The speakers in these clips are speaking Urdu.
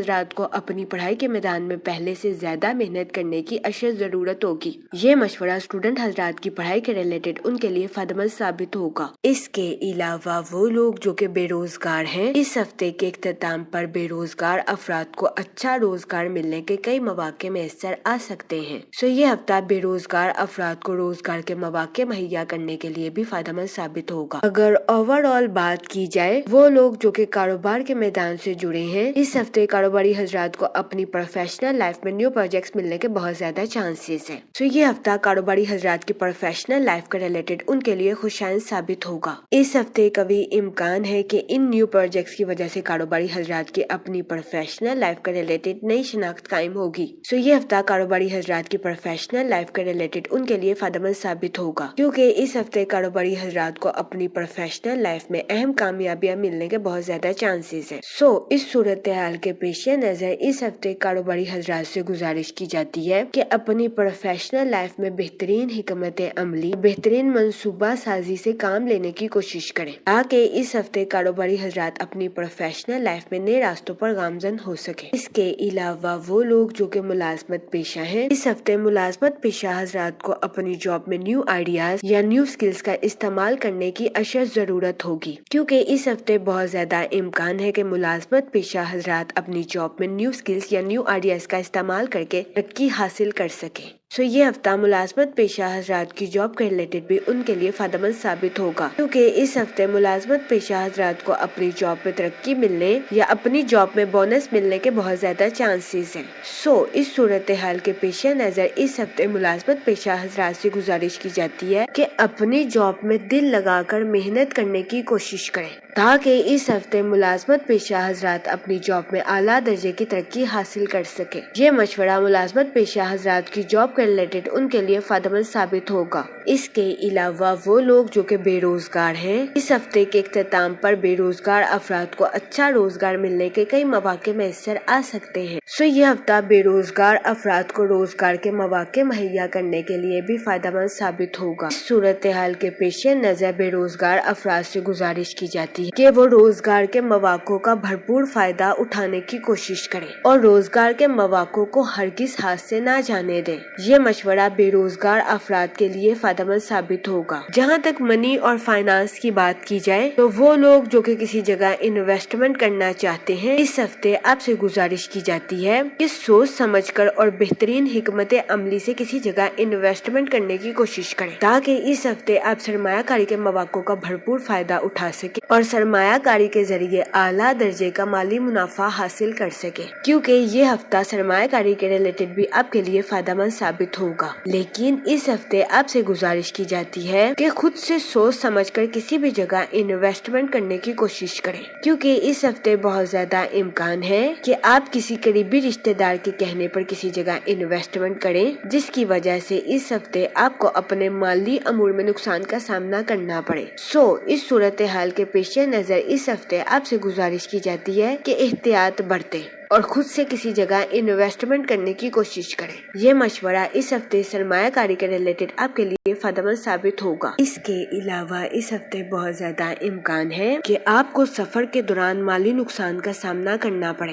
حضرات کو اپنی پڑھائی کے میدان میں پہلے سے زیادہ محنت کرنے کی اشد ضرورت ہوگی۔ یہ مشورہ اسٹوڈنٹ حضرات کی پڑھائی کے ریلیٹڈ ان کے لیے فائدہ مند ثابت ہوگا۔ اس کے علاوہ وہ لوگ جو کہ بے روزگار ہیں، اس ہفتے کے اختتام پر بے روزگار افراد کو اچھا روزگار ملنے کے کئی مواقع میسر آ سکتے ہیں۔ یہ ہفتہ بے روزگار افراد کو روزگار کے مواقع مہیا کرنے کے لیے بھی فائدہ مند ثابت ہوگا۔ اگر اوور آل بات کی جائے، وہ لوگ جو کہ کاروبار کے میدان سے جڑے ہیں، اس ہفتے کاروباری حضرات کو اپنی پروفیشنل لائف میں نیو پروجیکٹس ملنے کے بہت زیادہ چانسز ہیں۔ یہ ہفتہ کاروباری حضرات کی پروفیشنل لائف کے ریلیٹڈ ان کے لیے خوشائند ثابت ہوگا۔ اس ہفتے قوی امکان ہے کہ ان نیو پروجیکٹس کی وجہ سے کاروباری حضرات کی اپنی پروفیشنل لائف کے ریلیٹڈ نئی شناخت قائم ہوگی۔ یہ ہفتہ کاروباری حضرات کی پروفیشنل لائف کے ریلیٹڈ ان کے لیے فائدہ مند ثابت ہوگا، کیونکہ اس ہفتے کاروباری حضرات کو اپنی پروفیشنل لائف میں اہم کامیابیاں ملنے کے بہت زیادہ چانسز ہیں۔ اس صورتحال کے پیش نظر اس ہفتے کاروباری حضرات سے گزارش کی جاتی ہے کہ اپنی پروفیشنل لائف میں بہترین حکمت عملی، بہترین منصوبہ سازی سے کام لینے کی کوشش کریں، تاکہ اس ہفتے کاروباری حضرات اپنی پروفیشنل لائف میں نئے راستوں پر گامزن ہو سکیں۔ اس کے علاوہ وہ لوگ جو کہ ملازمت پیشہ ہیں، اس ہفتے ملازمت پیشہ حضرات کو اپنی جاب میں نیو آئیڈیاز یا نیو سکلز کا استعمال کرنے کی اشد ضرورت ہوگی، کیونکہ اس ہفتے بہت زیادہ امکان ہے کہ ملازمت پیشہ حضرات اپنی جاب میں نیو سکلز یا نیو آئیڈیاز کا استعمال کر کے ترقی حاصل کر سکیں۔ یہ ہفتہ ملازمت پیشہ حضرات کی جاب کے ریلیٹڈ بھی ان کے لیے فائدہ مند ثابت ہوگا، کیونکہ اس ہفتے ملازمت پیشہ حضرات کو اپنی جاب میں ترقی ملنے یا اپنی جاب میں بونس ملنے کے بہت زیادہ چانسز ہیں۔ اس صورتحال کے پیش نظر اس ہفتے ملازمت پیشہ حضرات سے گزارش کی جاتی ہے کہ اپنی جاب میں دل لگا کر محنت کرنے کی کوشش کریں، تاکہ اس ہفتے ملازمت پیشہ حضرات اپنی جاب میں اعلیٰ درجے کی ترقی حاصل کر سکیں۔ یہ مشورہ ملازمت پیشہ حضرات کی جاب کے ریلیٹڈ ان کے لیے فائدہ مند ثابت ہوگا۔ اس کے علاوہ وہ لوگ جو کہ بے روزگار ہیں، اس ہفتے کے اختتام پر بے روزگار افراد کو اچھا روزگار ملنے کے کئی مواقع میسر آ سکتے ہیں۔ یہ ہفتہ بے روزگار افراد کو روزگار کے مواقع مہیا کرنے کے لیے بھی فائدہ مند ثابت ہوگا۔ اس صورتحال کے پیش نظر بے روزگار افراد سے گزارش کی جاتی ہے کہ وہ روزگار کے مواقع کا بھرپور فائدہ اٹھانے کی کوشش کریں اور روزگار کے مواقع کو ہرگز ہاتھ سے نہ جانے دیں۔ یہ مشورہ بے روزگار افراد کے لیے فائدہ مند ثابت ہوگا۔ جہاں تک منی اور فائنانس کی بات کی جائے، تو وہ لوگ جو کہ کسی جگہ انویسٹمنٹ کرنا چاہتے ہیں، اس ہفتے آپ سے گزارش کی جاتی ہے کہ سوچ سمجھ کر اور بہترین حکمت عملی سے کسی جگہ انویسٹمنٹ کرنے کی کوشش کریں، تاکہ اس ہفتے آپ سرمایہ کاری کے مواقع کا بھرپور فائدہ اٹھا سکیں اور سرمایہ کاری کے ذریعے اعلیٰ درجے کا مالی منافع حاصل کر سکیں، کیونکہ یہ ہفتہ سرمایہ کاری کے ریلیٹڈ بھی آپ کے لیے فائدہ مند ثابت ہوگا۔ لیکن اس ہفتے آپ سے گزارش کی جاتی ہے کہ خود سے سوچ سمجھ کر کسی بھی جگہ انویسٹمنٹ کرنے کی کوشش کریں، کیونکہ اس ہفتے بہت زیادہ امکان ہے کہ آپ کسی قریبی رشتہ دار کے کہنے پر کسی جگہ انویسٹمنٹ کریں، جس کی وجہ سے اس ہفتے آپ کو اپنے مالی امور میں نقصان کا سامنا کرنا پڑے۔ اس صورتحال کے پیش نظر اس ہفتے آپ سے گزارش کی جاتی ہے کہ احتیاط برتیں اور خود سے کسی جگہ انویسٹمنٹ کرنے کی کوشش کریں۔ یہ مشورہ اس ہفتے سرمایہ کاری کے ریلیٹڈ آپ کے لیے فائدہ مند ثابت ہوگا۔ اس کے علاوہ اس ہفتے بہت زیادہ امکان ہے کہ آپ کو سفر کے دوران مالی نقصان کا سامنا کرنا پڑے۔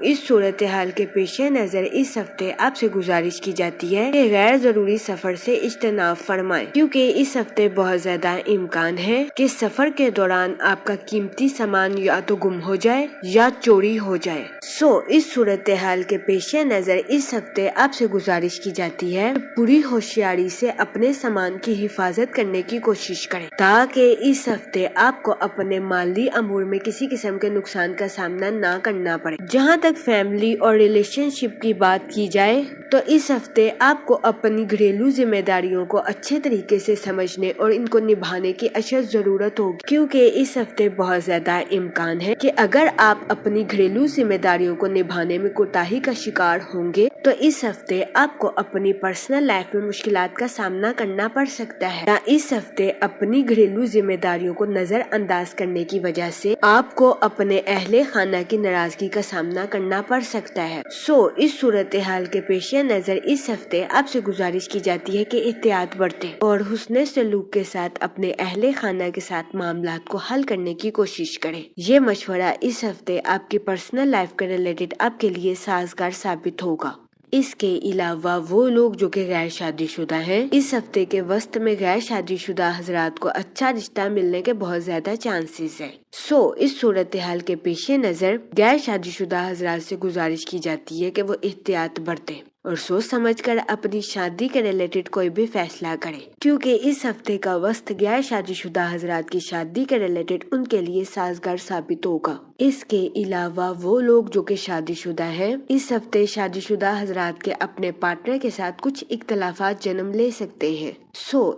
اس صورتحال کے پیش نظر اس ہفتے آپ سے گزارش کی جاتی ہے کہ غیر ضروری سفر سے اجتناب فرمائیں، کیونکہ اس ہفتے بہت زیادہ امکان ہے کہ سفر کے دوران آپ کا قیمتی سامان یا تو گم ہو جائے یا چوری ہو جائے۔ اس صورتحال کے پیش نظر اس ہفتے آپ سے گزارش کی جاتی ہے کہ پوری ہوشیاری سے اپنے سامان کی حفاظت کرنے کی کوشش کریں، تاکہ اس ہفتے آپ کو اپنے مالی امور میں کسی قسم کے نقصان کا سامنا نہ کرنا پڑے۔ جہاں تک فیملی اور ریلیشن شپ کی بات کی جائے، تو اس ہفتے آپ کو اپنی گھریلو ذمہ داریوں کو اچھے طریقے سے سمجھنے اور ان کو نبھانے کی اشد ضرورت ہوگی، کیونکہ اس ہفتے بہت زیادہ امکان ہے کہ اگر آپ اپنی گھریلو ذمہ داریوں کو نبھانے میں کوتاہی کا شکار ہوں گے، تو اس ہفتے آپ کو اپنی پرسنل لائف میں مشکلات کا سامنا کرنا پڑ سکتا ہے، یا اس ہفتے اپنی گھریلو ذمہ داریوں کو نظر انداز کرنے کی وجہ سے آپ کو اپنے اہل خانہ کی ناراضگی کا سامنا کرنا پڑ سکتا ہے۔ اس صورتحال کے پیش نظر اس ہفتے آپ سے گزارش کی جاتی ہے کہ احتیاط برتیں اور حسن سلوک کے ساتھ اپنے اہل خانہ کے ساتھ معاملات کو حل کرنے کی کوشش کریں۔ یہ مشورہ اس ہفتے آپ کی پرسنل لائف کے ریلیٹڈ آپ کے لیے سازگار ثابت ہوگا۔ اس کے علاوہ وہ لوگ جو کہ غیر شادی شدہ ہیں، اس ہفتے کے وسط میں غیر شادی شدہ حضرات کو اچھا رشتہ ملنے کے بہت زیادہ چانسز ہیں۔ اس صورتحال کے پیش نظر غیر شادی شدہ حضرات سے گزارش کی جاتی ہے کہ وہ احتیاط برتیں اور سوچ سمجھ کر اپنی شادی کے ریلیٹڈ کوئی بھی فیصلہ کریں، کیونکہ اس ہفتے کا وسط غیر شادی شدہ حضرات کی شادی کے ریلیٹڈ ان کے لیے سازگار ثابت ہوگا۔ اس کے علاوہ وہ لوگ جو کہ شادی شدہ ہیں، اس ہفتے شادی شدہ حضرات کے اپنے پارٹنر کے ساتھ کچھ اختلافات جنم لے سکتے ہیں۔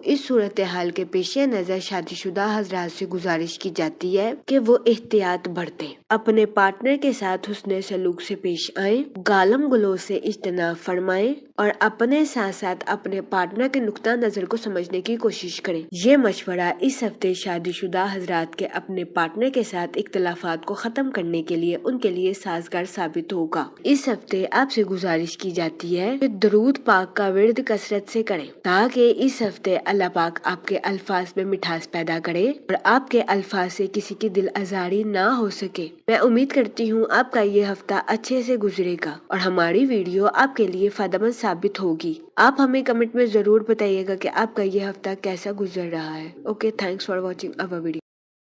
اس صورتحال کے پیش نظر شادی شدہ حضرات سے گزارش کی جاتی ہے کہ وہ احتیاط برتیں، اپنے پارٹنر کے ساتھ حسن سلوک سے پیش آئیں، گالم گلوچ سے اجتناب فرمائیں اور اپنے ساتھ ساتھ اپنے پارٹنر کے نقطہ نظر کو سمجھنے کی کوشش کریں۔ یہ مشورہ اس ہفتے شادی شدہ حضرات کے اپنے پارٹنر کے ساتھ اختلافات کو ختم کرنے کے لیے ان کے لیے سازگار ثابت ہوگا۔ اس ہفتے آپ سے گزارش کی جاتی ہے کہ درود پاک کا ورد کثرت سے کریں تاکہ اس ہفتے اللہ پاک آپ کے الفاظ میں مٹھاس پیدا کرے اور آپ کے الفاظ سے کسی کی دل آزاری نہ ہو سکے۔ میں امید کرتی ہوں آپ کا یہ ہفتہ اچھے سے گزرے گا اور ہماری ویڈیو آپ کے لیے فائدہ مند ثابت ہوگی۔ آپ ہمیں کمنٹ میں ضرور بتائیے گا کہ آپ کا یہ ہفتہ کیسا گزر رہا ہے۔ Okay, thanks for watching our video.